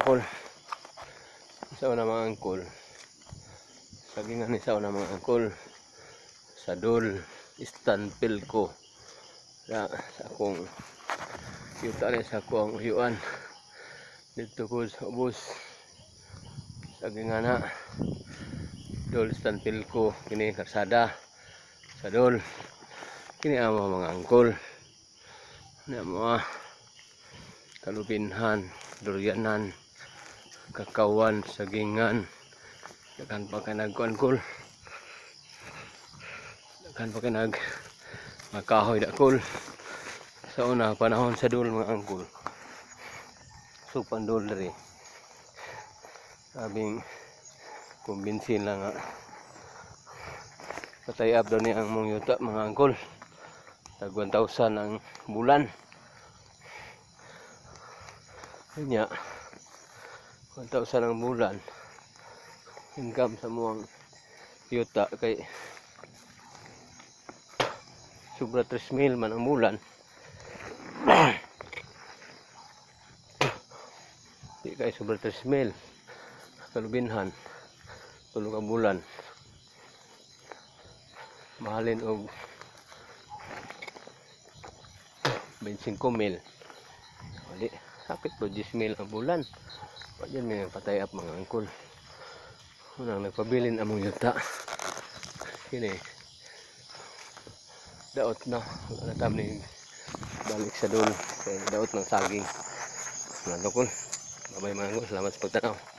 angkol. Sa una mga angkol. Sagingan ni sa una mga angkol. Sa dol Stanpil ko. Sa akong yuta rin sa akong uyuan. Dito ko sa ubos. Sagingan na. Dol Stanpil ko. Kini karsada. Sa dol. Kini amo mga angkol. Kini amo kalubinhan, durianan, kakawan, sagingan. Dakan pa ka nagkuankol. Dakan pa ka makahoy dakol. Sa una panahon sa dul mga angkol. Supan dul diri. Sabing kumbinsin lang nga. Patayap daw ni ang mong yuta mga angkol. Tag 1,000 ang bulan. Kanya 1,000 ang bulan. Income sa muang yuta kay sobra 3,000 man ang bulan. Di kay sobra 3,000 kalubinhan 3 ka bulan. Mahalin og 25,000. Wali sakit po 10,000 ang bulan. Diyan may patay up mga angkol. Unang nagpabilin among yuta. Kini daot na. Wala tam ni balik sa dul. Kaya daot ng saging. Mga angkol. Babay mga angkol. Salamat sa pagtanaw.